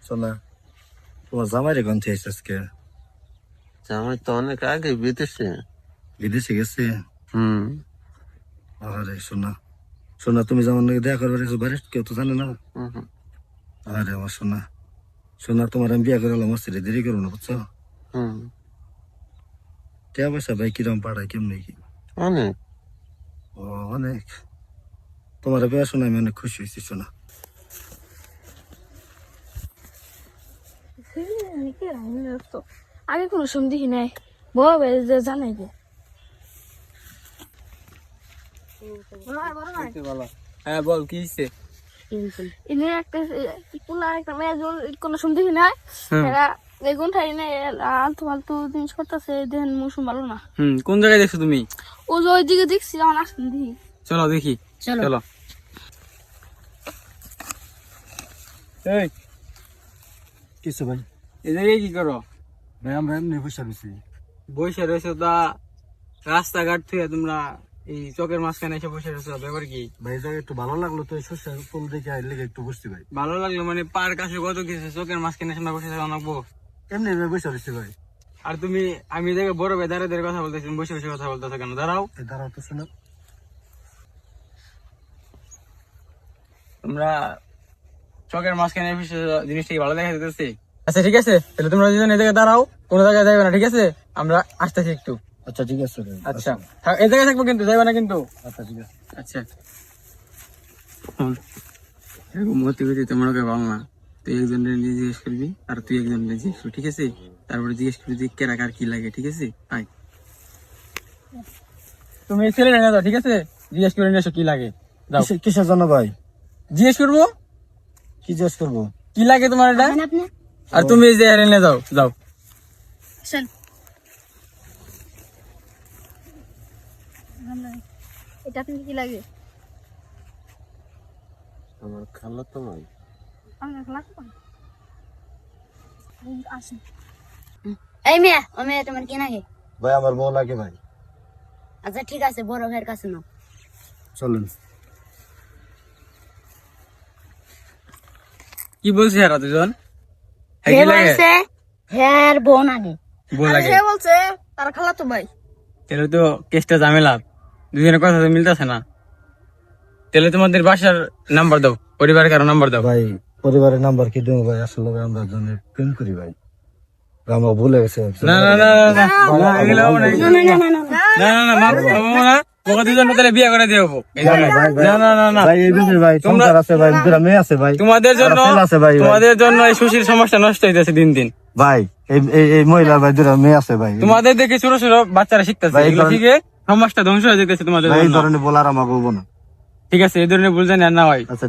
শোনা, তোমার জামাইরে গন্থে আইসে আজকে। জামাই তো অনেক আগে বিদেশে। বিদেশে গেছে? হুম। আরে শোনা, শোনা তুমি যেমন দেখা করবে বাইরে কেউ তো জানে না। আরে আমার শোনা, শোনা তোমার আমি বিয়া করে আমার ছেলে দেরি করবো না, বুঝছো? কে পয়সা ভাই কিরম পাঠায় কেমনি কি? অনেক। ও অনেক। তোমার বিয়া শোনা আমি অনেক খুশি হয়েছি শোনা। আগে কোনো সময় দেখি নাই, বউ জানাই দে। হ্যাঁ বল কি হইছে? এনে একটা পোলা একটা মেয়ে কোনো সময় দেখি নাই, এরা এগুন ঠাই নাই আলতু ফালতু জিনিস করতেছে, দেখেন মৌসুম ভালো না। কোন জায়গায় দেখছো তুমি? ও যে ওইদিকে দেখছি আমার আসেন দেখি। চলো দেখি। চলো। এই কিছু ভাই, এই জায়গায় কি করো? ভাই আমরা এমনি বসে রয়েছি। বসে রয়েছো তা রাস্তাঘাট থেকে তোমরা এই চকের মাঝখানে এসে বসে রয়েছো, ব্যাপার কি? ভাই এই জায়গায় একটু ভালো লাগলো তো, শস্যের ফুল দেখে আইলে একটু বসছি ভাই। ভালো লাগলো মানে পার্ক আসে কত কিছু, চকের মাঝখানে এসে আমরা বসে থাকা অনেক। এমনি ভাই বসে রয়েছি ভাই। আর তুমি আমি এই জায়গায় বড় ভাই দাঁড়িয়ে কথা বলতেছি, বসে বসে কথা বলতেছো কেন? দাঁড়াও। এই দাঁড়াও তো শোনো। তোমরা চকের মাঝখানে এসে জিনিসটা কি ভালো দেখা যেতেছে? আচ্ছা ঠিক আছে, তাহলে তোমরা দুজন এই জায়গায় দাঁড়াও, কোনো জায়গায় যাবে না, ঠিক আছে? আমরা আসতেছি একটু। আচ্ছা ঠিক আছে ভাই। আচ্ছা এই জায়গায় থাকবো কিন্তু, যাইবে না কিন্তু। আচ্ছা ঠিক আছে। আচ্ছা এরকম মতি গতি তোমরা ওকে ভালো না, তুই একজন জিজ্ঞেস করবি আর তুই একজন জিজ্ঞেস করবি, ঠিক আছে? তারপরে জিজ্ঞেস করবি যে কেরা কার কি লাগে, ঠিক আছে? আয় তুমি এই ছেলে নিয়ে যাও, ঠিক আছে? জিজ্ঞেস করে নিয়ে এসো কি লাগে। যাও। কিসের জন্য ভাই? জিজ্ঞেস করবো কি জিজ্ঞেস করবো? কি লাগে তোমার এটা, আর তুমি এই যে নিয়ে যাও। যাও। এটা আপনি কি লাগে? আমার খালা তো ভাই। এই মেয়ে, ও মেয়ে তোমার কি লাগে? ভাই আমার বউ লাগে ভাই। আচ্ছা ঠিক আছে, বড় ভাইয়ের কাছে নাও। চলুন। কি বলছি আর দুজন? হে বলছে হ্যাঁ বোন আগে। বল লাগে সে বলছে তার খালা তো ভাই। তাহলে তো কেসটা ঝামেলা, দুজনের কথা তো মিলতেছে না। তাহলে তোমাদের বাসার নাম্বার দাও, পরিবারের কারো নাম্বার দাও। ভাই পরিবারের নাম্বার কি দেবো ভাই? আসলে ভাই আমরা জন্য প্রেম করি ভাই, আমরা ভুলে গেছে। না না না না না এগুলো হবে না। তোকে দুজন তাহলে বিয়ে করে দিয়ে হবো। না না না না ভাই এই বিষয়ে ভাই সংসার আছে ভাই, দুটা মেয়ে আছে ভাই, তোমাদের জন্য ছেলে আছে ভাই। তোমাদের জন্য এই সুশীল সমস্যা নষ্ট হইতেছে দিন দিন। ভাই এই মহিলা ভাই দুটা মেয়ে আছে ভাই। তোমাদের দেখে ছোট ছোট বাচ্চারা শিখতেছে, ভাই, এই এগুলো ধরনের- শিখে সমাজটা ধ্বংস হয়ে যেতেছে তোমাদের ভাই এই জন্য। ধরনের বলার আমার বলবো না। ঠিক আছে, এই ধরনের ভুল জানি আর না হয়। আচ্ছা